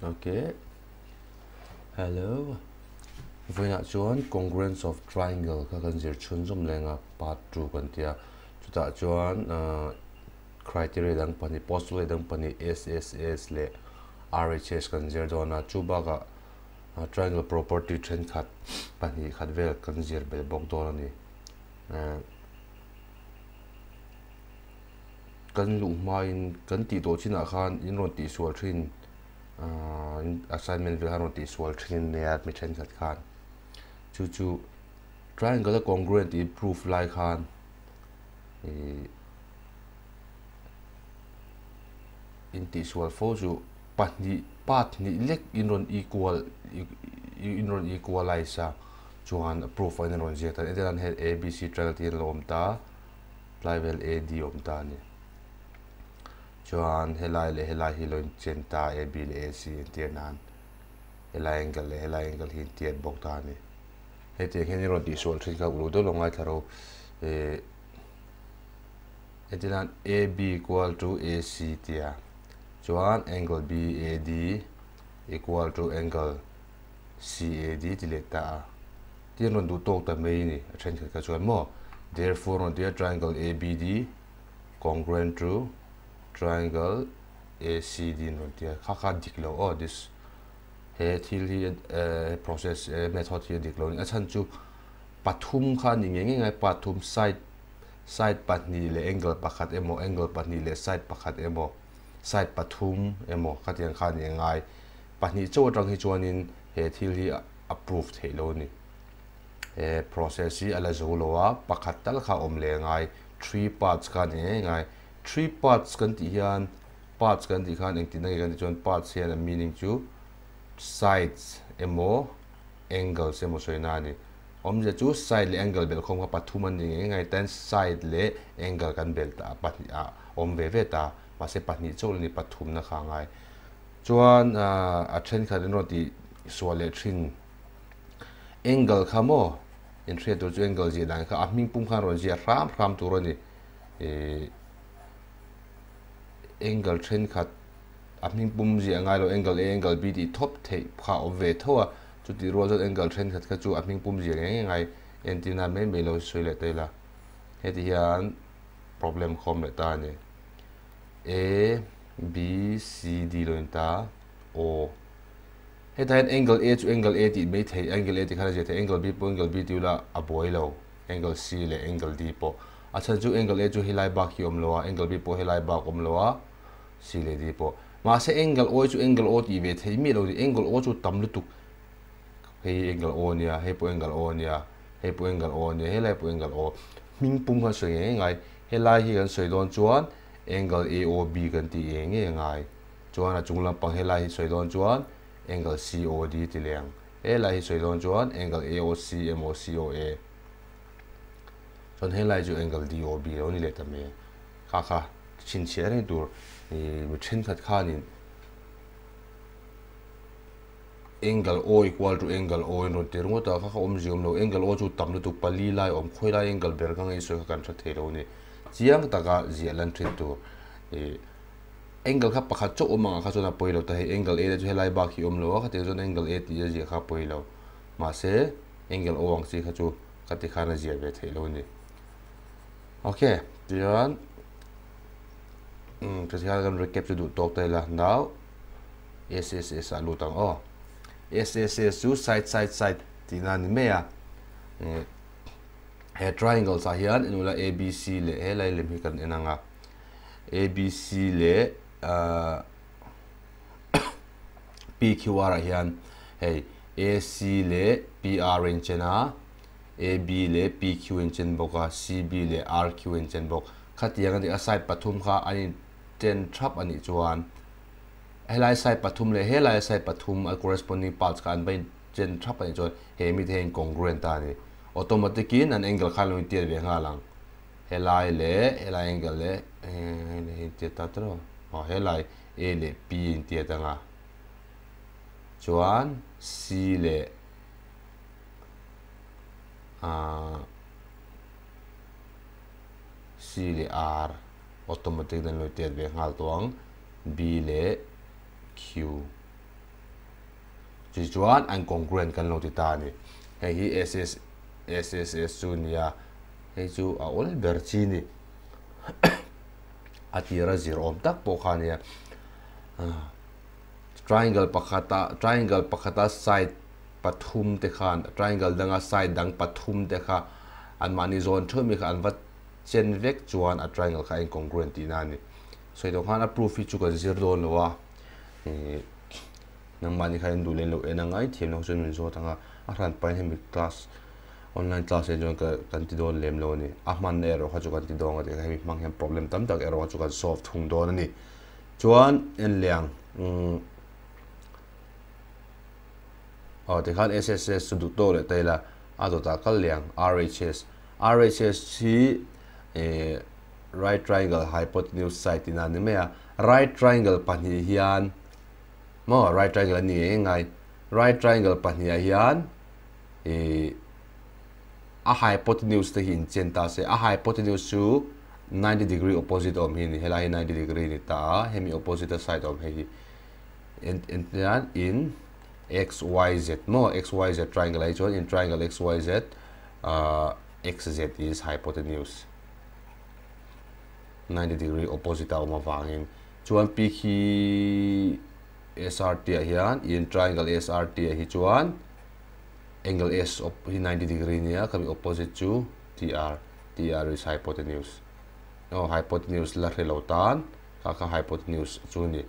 Okay. Hello. Với nãy chuan congruence of triangle các con dễ chun zoom lên part 2 con tia. Chúng ta chuan criteria đang pani postulate đang pani SSS le RHS con dễ đó na chu ba ka triangle property trend khat pani khat vel con dễ bel bok đó ni. Kan lu main kan ti to china khan in ron ti sual thin assignment vel han ron ti sual thin ne at mi chen khat khan chu triangle congruent i proof lai khan in ti sual fo chu pat ni lek in ron equalize chuan proof in ron je ta edan he abc triangle tin lom ta level ad om ta ni chuan helai hi loin chen ta ab le ac tian nan helai angle hi tian bok ta ni he te khen ron ti sual thik ka ulu do longai tharo edan ab equal to ac tia chuan angle BAD equal to angle CAD dileta tian ron du tok ta mai ni a then ka chuan mo therefore on the triangle ABD congruent to triangle ACD non tia kha diklo oh this he thil hi process method hi diklo ni a chan chu pathum kha ni nge pathum side patni le angle pakhat emo angle patni le side pakhat emo side pathum emo khatian khan ni ngai pahni chaw tang hi chuanin he thil hi approved theilo ni e process hi ala zolowa pakhat tal kha om le ngai 3 parts ka ni ngai 3 parts kan ti hian parts kan ti khan engti nai kan chuan parts hian a meaning chu sides emo angles emo soina ni om je chu side le angle bel khom kha pathum an ni ngai ten side le angle kan bel ta pahni a om ve ta ma se pahni chol ni pathum na kha ngai chuan a then kha ro ti suale thin angle khamo in thre to chu angle ji dan kha a ming pum kha ro ji ram tu ro ni angle then kha a ming pum ji angai lo angle a angle b ti thop the kha ove thowa chu ti ro angle then kha chu a ming pum ji ngai antina me lo soile te la he ti hian problem khom le ta ni A, B, C, D lo ta O. He ta angle A to angle A ti me thei angle A ti khana je the angle B po angle B ti la a boy lo angle C le angle D po a chan chu angle A chu hilai ba ki om lo angle B po hilai ba om lo C le D po ma se angle O chu angle O ti ve thei mi lo di angle O chu tam lu tu he angle O nia he po angle O nia he po angle O nia he lai po angle O ming pum kha soi ngai he lai hi kan soi don chuan angle AOB kan ti nge ngai chuan a chunglam pang helai soi don chuan angle COD ti leng helai soi don chuan angle AOC MOCOA chuan helai chu angle DOB lo ni le ta me kha chin chia ni tur mi thin khat kha ni angle O equal to angle O in ter ngo ta kha om jiom lo angle O chu tam lu tu pali lai om khoi lai angle ber ka ngai soi kan tha the lo ni chiang taka zialan thin tu angle kha pakhat cho omanga kha chona poilo ta he angle A chu helai ba khi om lo kha te chon angle A ti ji kha poilo ma se angle O ang si kha chu ka ti khana zia ve thelo ni okay tian to sia gan recap chu du tok tai la now SSS alu tang o SSS chu side ti na ni me a he triangle sa hian enula ABC le helai lem hi kan enanga ABC le PQR hian hey AC le PR in chena AB le PQ in chen boka CB le RQ in chen bok khatiang ani aside pathum kha ani ten thrap ani chuan helai side pathum le helai side pathum a corresponding parts kan by chen thrap ani chuan he mi the congruent ta ni automatically an angle khaloi tier ve nga lang helai angle le he ti ta tro helai A le P in ti ta nga chuan C le C le R automatic dan lo tier ve ngal tuang B le Q chỉ chuan uncongruent kan lo ti ta ni hei hi SSS chu nia hei chu a ol ber chi ni atira zero om tak po khania triangle pakhata side pathum te khan triangle danga side dang pathum te kha an mani zone thumi kha an wat chen vek chuan a triangle kha incongruent ti na ni so do khan a proof hi chu kan zir don lo wa nang mani kha ndu le lo enangai thim no chun min zo tanga a ran pai hemi class online class e jon kan ti don lem lo ni a man ne ro kha chu kan ti dong a de hemi mang hem problem tam tak ero chu kan solve thung don ni chuan en liang te khan SSS su du to le taila a do ta kal liang RHS chi right triangle hypotenuse side ina ni me right triangle pani hian mo right triangle ni ngai right triangle pani hian a hypotenuse te hin chen ta se a hypotenuse chu 90 degree opposite om hi ni helai 90 degree ni ta hemi opposite side om hi in XYZ mo XYZ triangle ai chon in triangle XYZ XZ is hypotenuse 90 degree opposite oma wangin chuan p khi SRT hian in triangle SRT hi chuan angle S of 90 degree nia kami opposite chu TR is hypotenuse no hypotenuse la relotan ka hypotenuse chu ni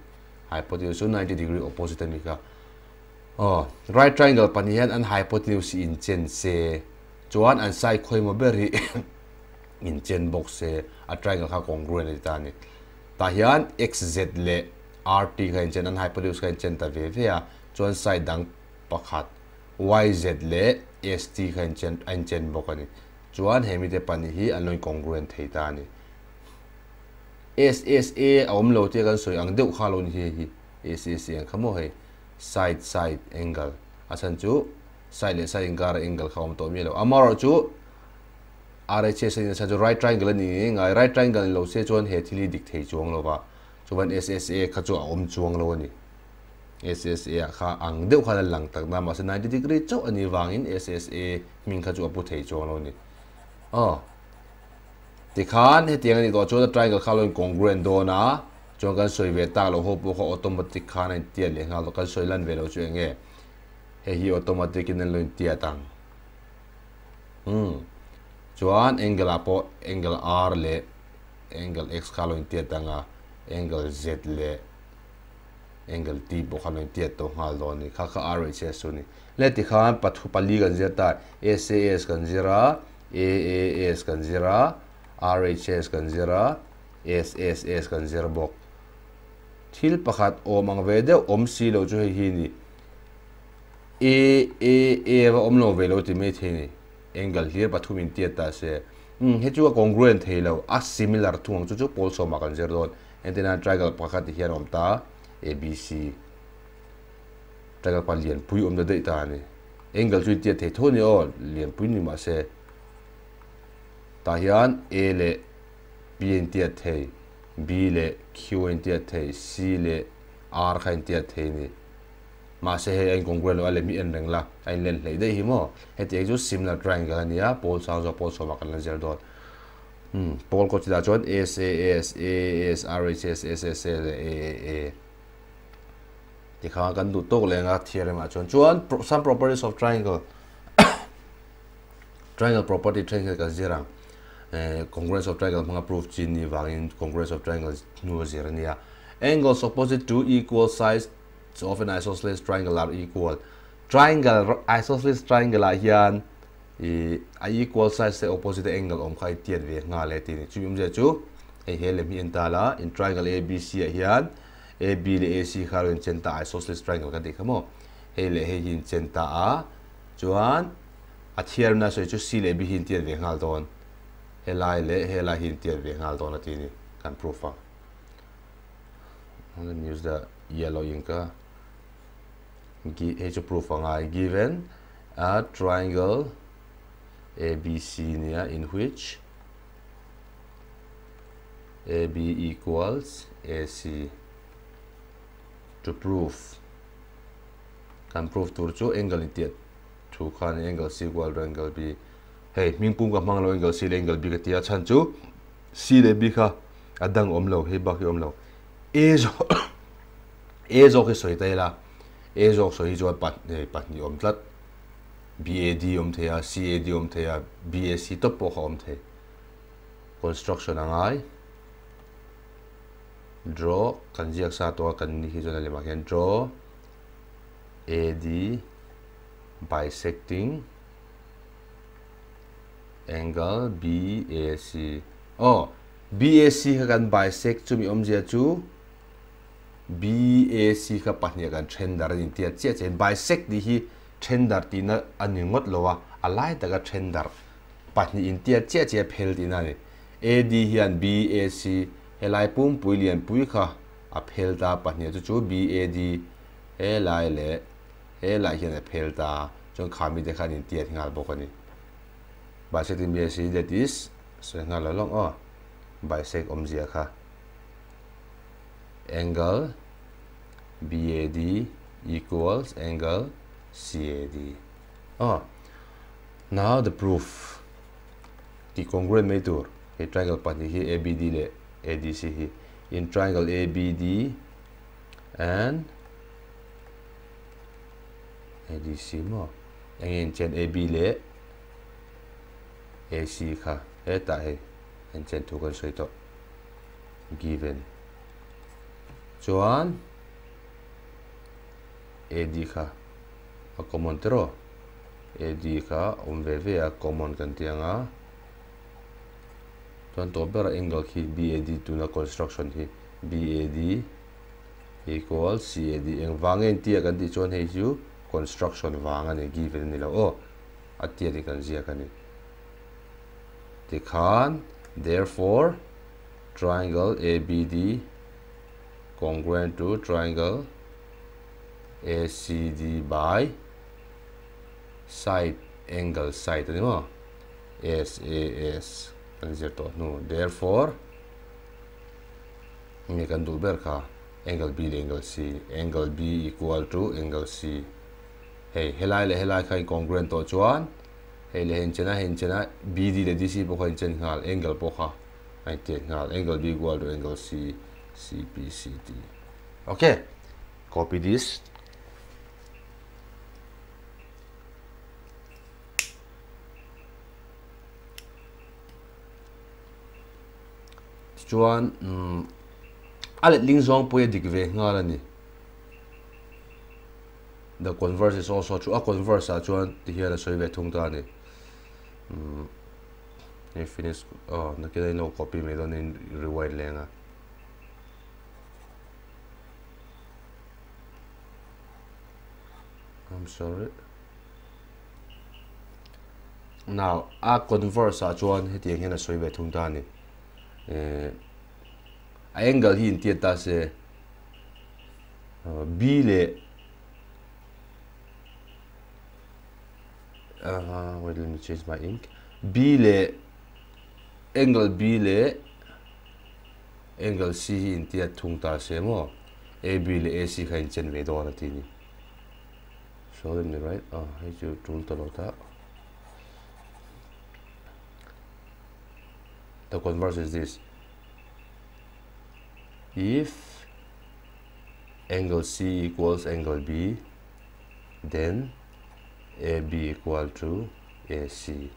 hypotenuse 90 degree opposite ni ka right triangle pani hian an hypotenuse in chen se chuan an side khoi mo beri in chen box se a triangle kha congruent ta ni ta hian XZ le RT kha in chen an hypotenuse kha in chen ta ve ve a chuan side dang pakhat YZ le ST kha in chen bok ani chuan hemi te pani hi an loi congruent thei ta ni SSA om lo te kan soi ang deuh kha lo ni hi SSA ang khamo he side angle asan chu side le side angle khawm to mi lo amaro chu RHS in sa right triangle ni ngai right triangle lo se chon he thili dik thei chuang lo ba chuan SSA kha chu om chuang lo ni SSA kha ang deuh kha lang tak na ma 90 degree chu ani wangin SSA min kha chu apu thei chuang lo ni ti khan he tiang ni to chu triangle kha lo congruent do na chuan kan soi ve ta lo ho pu kho automatic khan ai tia le nga lo kan soi lan ve lo chu nge he hi automatic in lo tia tang chuan angle R le angle X kha lo tia tanga angle Z le angle T bo kha lo tia to hal do ni kha RHS su ni le ti khan pathu pali kan zeta SAS kan zira AAS kan zira RHS kan zira SSS kan zira bok thil pakhat omang ve de om si lo chu hi ni a va om lo ve lo ti me the ni angle here pathum in tia ta se he chu congruent thei lo a similar thung chu pol so ma kan zer don entena triangle pakhat hian om ta ABC triangle pa lian pui om da de ta ni angle chu tia thei thoni o lian pui ni ma se ta hian A le B in tia thei B le Q in tia thei C le R kha in tia thei ni ma se he incongruent lo ale mi en reng la ai len hlei dei hi mo he ti ju similar triangle ania pol sa ma kan zer don pol ko ti da chon SAS AAS RHS SSS AAA ti kha kan du tok le nga theorem a chon some properties of triangle triangle property triangle ka zirang congruence of triangle mga proof chin ni wangin congruence of triangles nu zirania angles opposite to equal size so often isosceles triangle are equal triangle isosceles triangle hian a equal size the opposite angle om khai tiat ve nga le ti ni chum je chu he le mi entala in triangle ABC hian AB le AC khalo in chen ta isosceles triangle ka dekhamo he le he hin chen ta a chuan a thiar na so chu C le B hin tiat ve ngal don helai hin tiat ve ngal don ati ni kan proof I'm going to use the yellow ink proof given a triangle ABC in which AB equals AC to prove kan prove tur chu angle ni tiat thu khan angle c equal to angle b hey mingpum ka mang lo angle c le angle b ka tia chan chu c le b kha adang om lo he ba ki om lo a zo a zo ki soi tai la a zo soi jo pat ni om tlat BAD om thea CAD om thea BSE to po om the construction angai draw kan jiak sa to kan ni hi jona le ma hian draw AD bisecting angle BAC oh BAC kan bisect chu mi om jia chu BAC ka pahnia kan trend dar ni tia che chen bisect di hi trendar tina aningot lowa alai daga trendar pahni intia che phel tina ni AD hian BAC helai pum puilian pui kha a phel ta pahni chu BAD helai le helai hian a phel ta chong khami de khan intia thingal bokani bisecting BAC that is so ngal long bisect omjia kha angle BAD equals angle CAD. Now the proof. The congruent meter. A triangle pati hi ABD le ADC hi. In triangle ABD and ADC mo. Ang chen AB le AC kha. Eta hi. Ang chen tu kan soi to. Given. Chuan AD kha. A common tero AD ka omveve a common kan tianga tuan to ber angle ki BAD tu na construction hi BAD equals CAD eng wangen tia kan ti chon hei chu construction wanga ne given ni lo atia di kan zia kan ni ti khan therefore triangle ABD congruent to triangle ACD by side angle side ni mo SAS kan zir to no therefore ni kan du ber kha angle B le angle C angle B equal to angle C hey helai le helai khai congruent to chuan hey le hen chena BD le DC po khan chen ngal angle po kha ai te ngal angle B equal to angle C CPCD okay copy this chuan alet ling zong poe dikve ngala ni the converse is also true a converse a chuan ti hian a soi ve thung ta ni I finish na ke no copy me don in rewind lenga I'm sorry now a converse a chuan heti hian a soi ve thung ta ni angle hi intia ta se B le wait let me change my ink B le angle B le angle C hi intia thung ta se mo AB le AC kha in chen ve do na ti ni so let me write hai chu tool to lo ta the converse is this if angle C equals angle B then AB equal to AC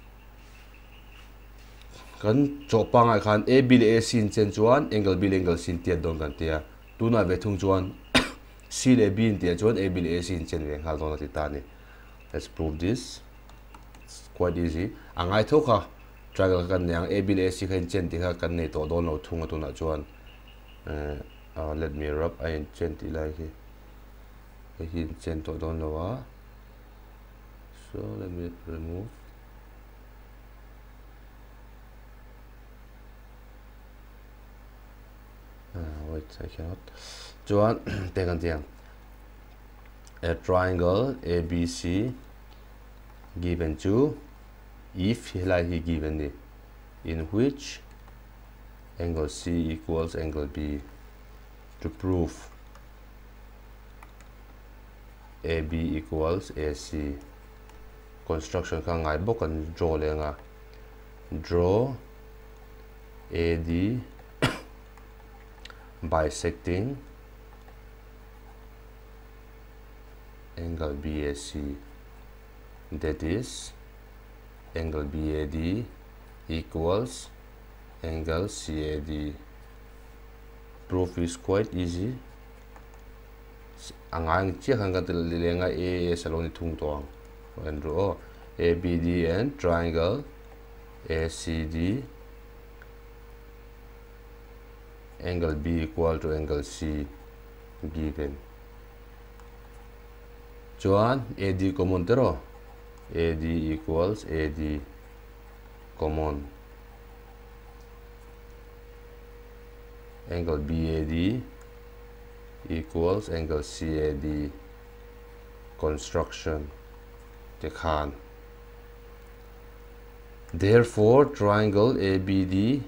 kan chopang ai khan AB le AC in chen chuan angle B le angle C in tia don kan tia tuna ve thung chuan C le B in tia chuan AB le AC in chen ve hal don ti ta ni let's prove this it's quite easy angai thoka triangle kan yang AB le AC khan chen ti kha kan nei to don lo thung atuna chuan let me rub I chen ti lai hi hin chen to don lo wa so let me remove wait I cannot chuan te kan tiang a triangle ABC given to if helai hi given ni in which angle C equals angle B to prove AB equals AC construction ka ngai bok kan draw lenga draw AD bisecting angle BAC, that is angle BAD equals angle CAD. Proof is quite easy. Angang check hanga lenga AS alone tung toang and draw ABD and triangle ACD, angle B equal to angle C given. Chuan AD common tero, AD equals AD common, angle BAD equals angle CAD construction te khan. Therefore triangle ABD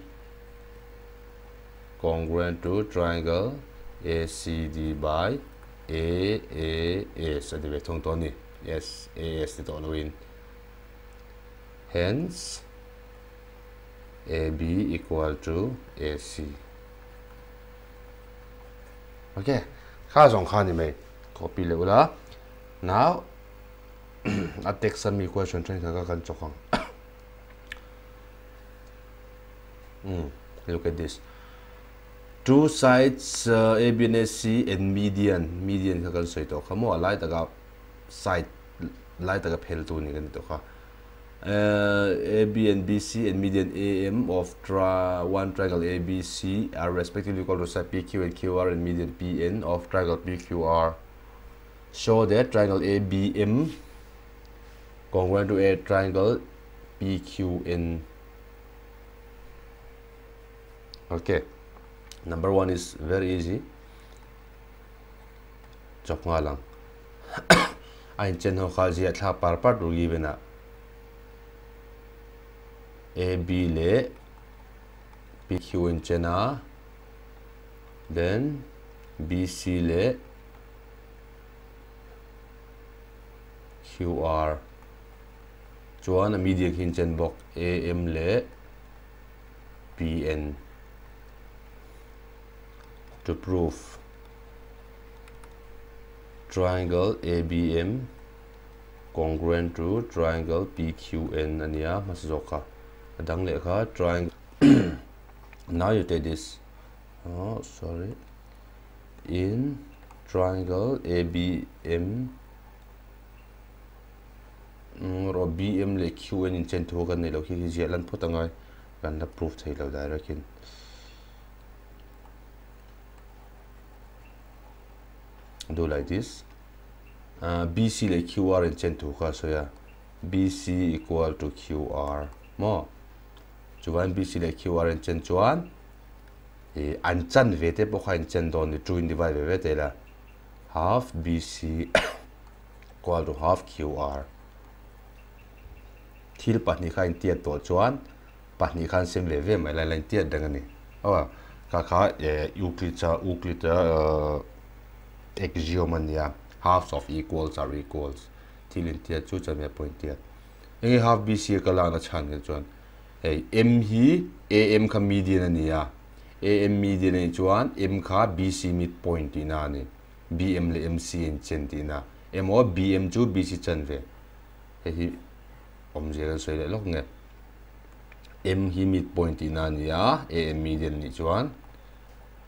congruent to triangle ACD by AAS. Yes, AS the win. Hence AB equal to AC. Okay, copy level. Now I take some equation train look at this. Two sides A, B, and AC and median ka kan soi to khamo alai taga side lai taga phel tu ni kan to kha A, B, and BC and median AM of one triangle ABC are respectively equal to side PQ and QR and median PN of triangle PQR. Show that triangle ABM congruent to a triangle PQN. Okay, number one is very easy. Chok nga lang. Ain chen ho khaji atha par ru given a AB le PQ in chena, then BC le QR. Chuan a median hin chen bok AM le PN. To prove triangle ABM congruent to triangle PQN ania masoka adang lekha triangle. Now you take this, oh sorry, in triangle ABM or BM le QN in chen to kan ne lo hi jelan phutangai kan na proof thai lo direction. Do like this. BC like QR and chen to ka so ya BC equal to QR mo chuan BC like QR and chen chuan an chan vete po khain chen don the 2 in divide vete la half BC equal to half QR. Thil pahni khain tiat to chuan pahni khan sem le ve mai lai tiat dangani awa ka kha Euclid axiom halves of equals are equals. Tilin tiat chu chame point tiat. Engi half BC kala na chan ke chuan. Hey M hi AM kha median ania. AM median ni chuan M kha BC midpoint ina ni. BM le MC in chen tina. M o BM chu BC chan ve. Hey om je so le lok nge. M hi midpoint ina nia. AM median ni chuan.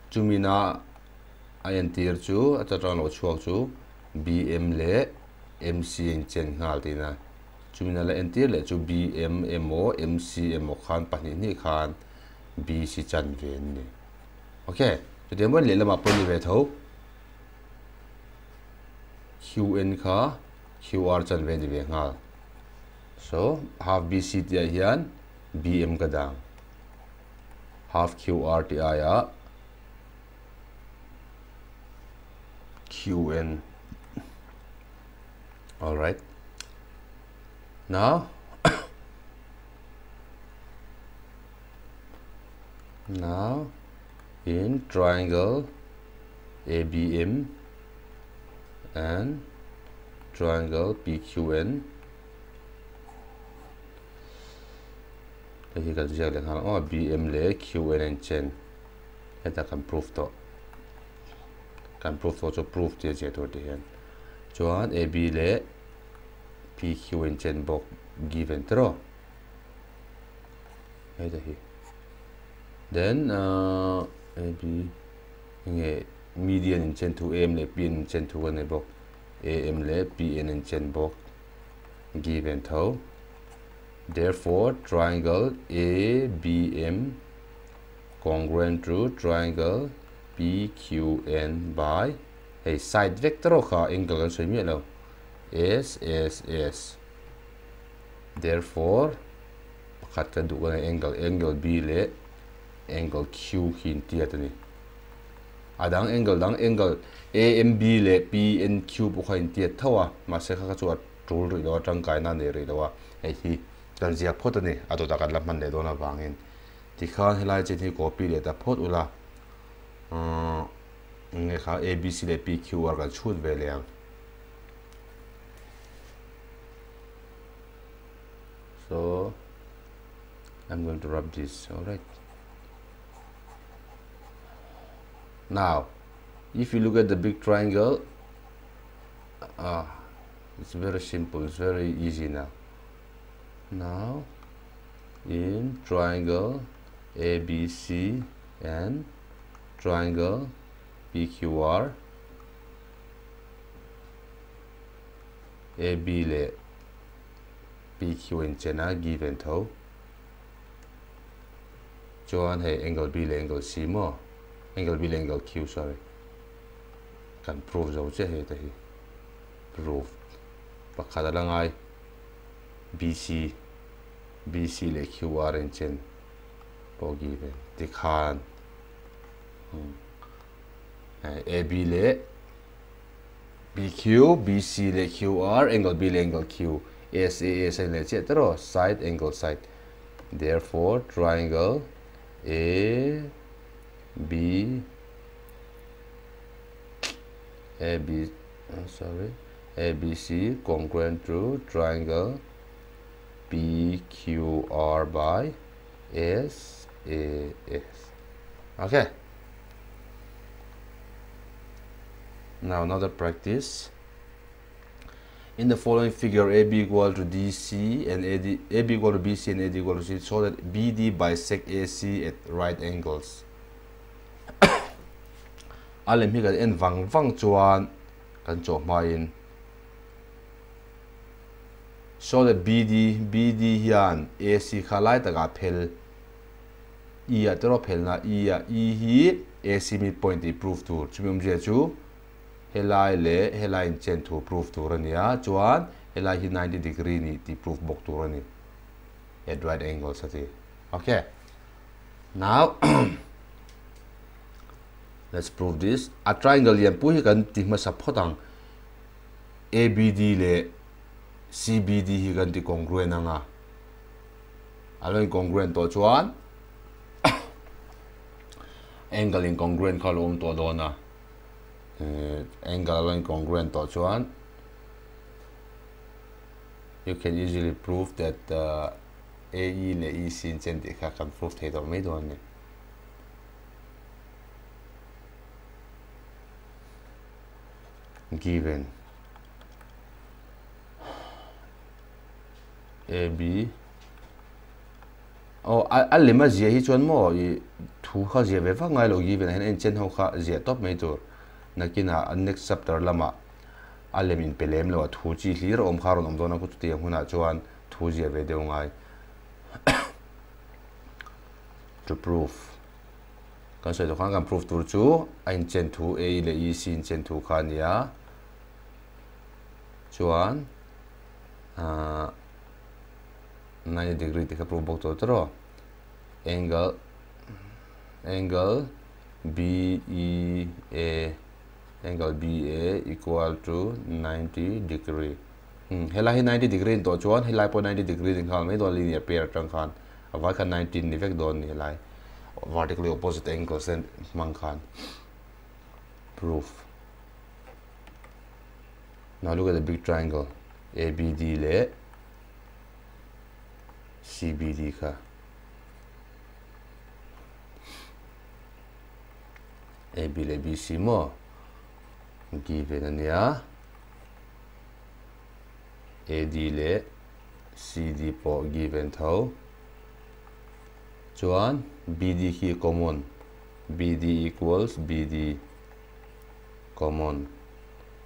Chumina ayan tier chu atatran lo chuak chu BM le MC in chen ngal tina chumina la entier le chu BM MO MC MO khan pani ni khan BC chan ven ni. Okay, so dem le lama poni ve tho QN kha QR chan ven ve ngal. So half BC tia hian BM ka dang, half QR ti aya QN. All right. Now, in triangle ABM and triangle PQN thì cái gì là thằng BM le QN and chen hết ta can proof cho proof thì chế thôi thì hiện cho AB le PQN chen box given throw hết thì then AB nghe median in chen to AM le PN in chen to one box AM le PN in chen box given throw. Therefore, triangle ABM congruent to triangle PQN by a side vector angle SSS. Therefore, angle B le angle Q hin tiatani. Adang angle AMB le PNQ bukhain tiat thawa maseka chu rule ri do tangkai na ne ri dawa hi kan ziak phot ani ado ta kan lamman le dona wangin ti khan helai che thi copy le ta phot ula nge kha abc le pq war kan chut ve le ang so I'm going to rub this. All right, now if you look at the big triangle, it's very simple, it's very easy now. Now in triangle ABC and triangle PQR, AB le PQ in chena given thâu cho anh hay angle B le angle C mo angle B le angle Q, sorry, can prove dấu chứ hay thì prove và khá là ngay BC le QR in chen po given thì khan AB le BQ BC le QR angle B le angle Q SSS le che tro side angle side. Therefore triangle ABC congruent to triangle PQR by SSS. Okay. Now another practice. In the following figure, AB equal to DC and AB equal to BC and AD equal to C, so that BD bisect AC at right angles. Alem hi kan en wang chuan kan chaw hma in, so that BD hian AC khalai taka phel E atero phel na E hi AC midpoint i prove tur chumim je chu helai le helai in chen to prove tur ania chuan helai hi 90 degree ni ti prove bok tur ani at right angles ati. Okay, now let's prove this. A triangle yan pu hi kan ti ma support ang ABD le CBD hi kan ti congruent anga along congruent to chuan angle incongruent khalom to dona angle along congruent to chuan you can easily prove that AE le EC in chen ti kha kan prove the do me don ni given AB alima zia hi chuan mo I thu kha zia ve ngai lo given hen en chen ho kha zia top mai tur nakina next chapter lama alemin pelem lo thu chi hlir om kharon om dona ku ti huna chuan thu zia ve deu ngai to prove kan sai to kan prove tur chu ein chen thu A le EC in chen thu kha nia chuan 90 degree ti ka prove bok to tro angle BEA equal to 90 degree helai 90 degree to chuan helai po 90 degree ding khal mai do linear pair tang khan avai khan 19 ni vek don ni helai vertically opposite angles and mang khan proof Now look at the big triangle. ABD le CBD ka. AB le BC mo given ania. AD le CD po given thau. Chuan BD hi common. BD equals BD common.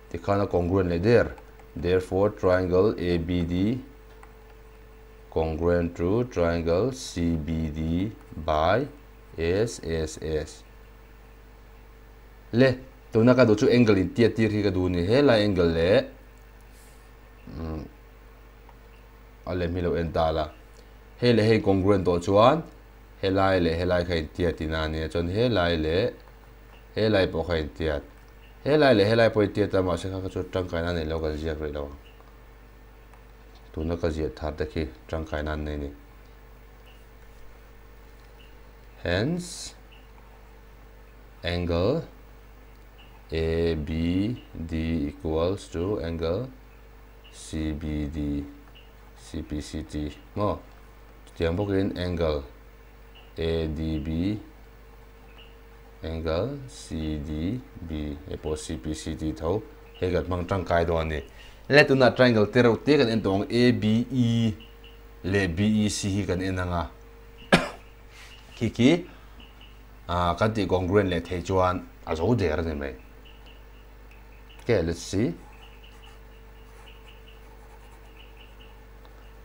The kind of congruent le there. Therefore, triangle ABD congruent to triangle CBD by SSS. Le, tu nak adu chu angle in tiat tir hi ka du ni he la angle le. Ale mi lo entala. He le he congruent to chuan. He lai khain tiat ina ni chon he lai po khain tiat. He lai po tiat ta ma se kha chu tang kai na ne lo ka jiak re lo. Tu na ka jiat thar ta ki tang kai na ne ni. Hence angle ABD equals to angle CBD CPCT. Mo tiang bokin angle ADB angle CDB epo CPCT thau he gat mang tang kai do ni le tu na triangle terau te kan entong ABE le BEC hi kan enanga kiki kan ti congruent le thei chuan a zo der ni mai. Okay, let's see.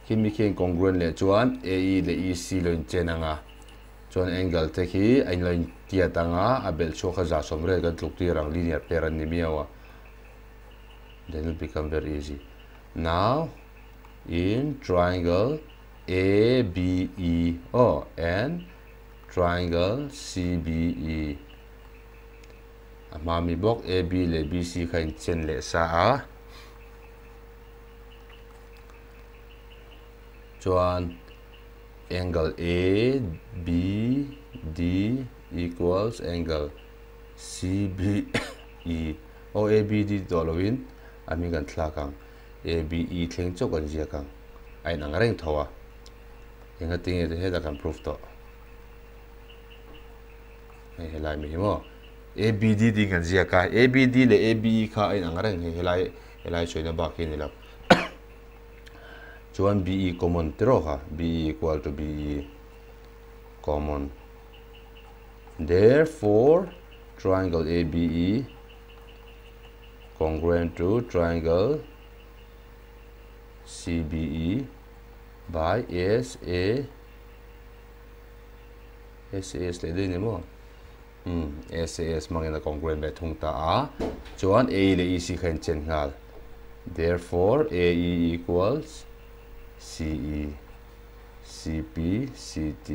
Kimi king congruent le chuan AE le EC lo in chenanga. Chuan angle te hi ain lo in tiatanga abel chu kha za som re kan tluk ti rang linear pair an ni miawa. Then it will become very easy. Now in triangle ABE and triangle CBE. Mami bok AB le BC khain chen le sa a. Chuan angle ABD equals angle CBE. ABD dolowin ami gan thlakang ABE thleng chok an zia kang ai nang reng thawa enga tinge de heda kan proof to ai helai mi mo ABD ding kan zia ka ABD le ABE kha ai nang reng helai choina ba ki ni la chuan BE common tero kha BE equal to BE common. Therefore triangle ABE congruent to triangle CBE by SAS le din mo SAS mangena congruent be thung ta a chuan AE le EC khain chen ngal. Therefore AE equals CE CP CT.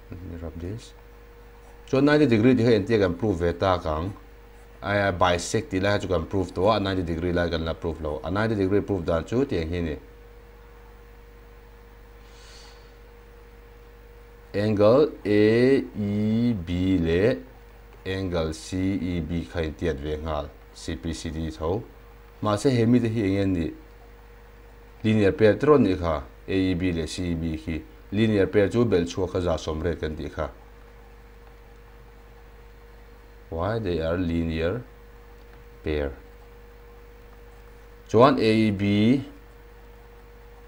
Let me rub this. So 90 degree di khain tie kan prove eta kang I bisect the line to can prove to a 90 degree line can prove low. A 90 degree prove that truth here. Angle AEB le angle CEB khain tiat ve ngal CPCT tho ma se hemi de hi ngen ni linear pair tron ni kha AEB le CEB khi linear pair chu bel chu kha za som re kan ti kha. Why they are linear pair. Chuan AEB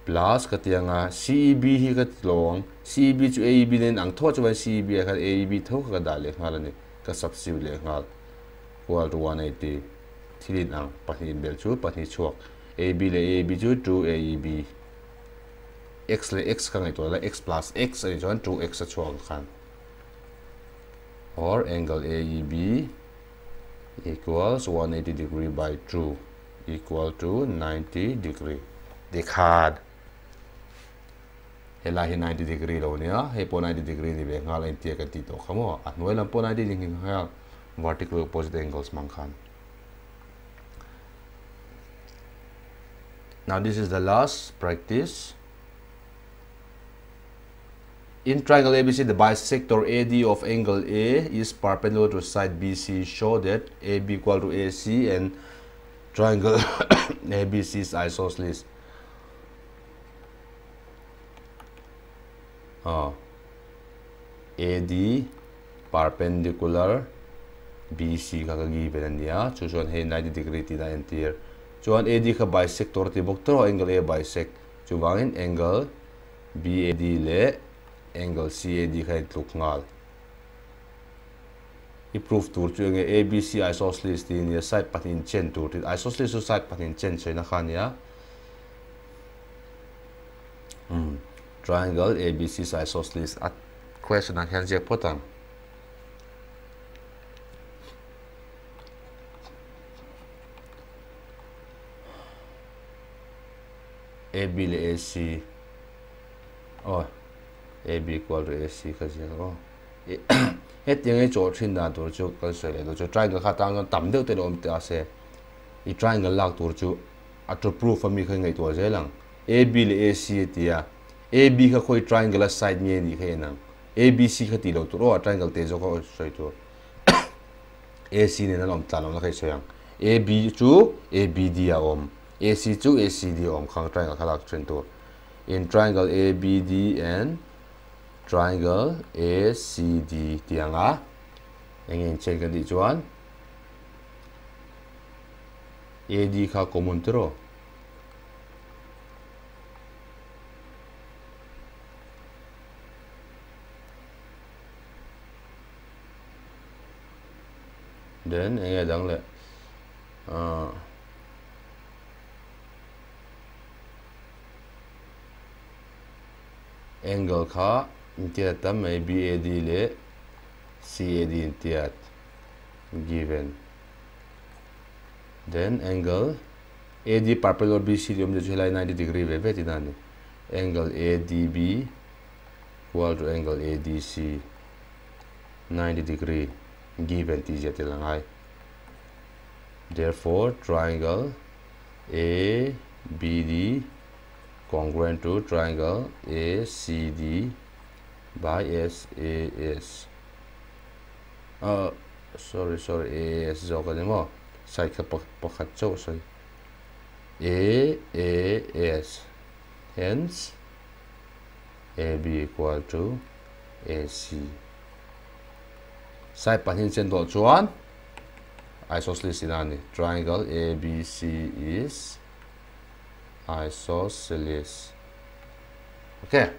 plus katianga CEB hi kat long CEB chu AEB nen ang tho chuan CEB kha AEB tho ka da le ngal ni ka substitute le ngal equal to 180 thilin ang pahin bel chu pahi chuak AB le AEB chu 2 AEB x le x ka ngai to la x plus x ani chuan 2x a chuak khan. Or angle AEB equals 180 degree by 2 equal to 90 degree. Dikhad. Hela hi 90 degree lo nia. He po 90 degree ni be ngal intia ka ti to khamo. Anoi lam po 90 ding ha vertical opposite angles mang khan. Now this is the last practice. In triangle ABC, the bisector AD of angle A is perpendicular to side BC. Show that AB equal to AC and triangle ABC is isosceles. AD perpendicular BC ka given ania chu chuan he 90 degree ti da entier chuan AD ka bisector ti bok tro angle A bisect chu wangin angle BAD le angle CAD kha tluk ngal i proof tur chu nge ABC isosceles ti ni side pathin chen tur ti isosceles su side pathin chen chena khania triangle ABC is isosceles at question an hian jek potang AB le AC AB equal to AC ka je het yang e cho thin da tur chu kal se le do chu triangle kha tang tam deuh te lom ta se i triangle lak tur chu at proof ami khai ngai to je lang AB le AC tia AB kha khoi triangle side nge ni khe nang ABC kha ti lo tur o triangle te jo ko soi tur AC ne na lom ta lom la khai soyang AB chu ABD a om AC chu ACD om khang triangle khalak tren tur in triangle ABD and triangle ACD tianga engin check di chuan AD kha common tro then engin dang le angle kha intiat tam may BAD le CAD intiat given then angle AD perpendicular BC yom je lai 90 degree ve ve tinani angle ADB equal to angle ADC 90 degree given ti je tilangai therefore triangle ABD congruent to triangle ACD by SAS. Sorry, AS zo ka mo. Side ka pakhat cho sorry. AS. Hence AB equal to AC. Side pathin chen do chuan isosceles inani. Triangle ABC is isosceles. Okay.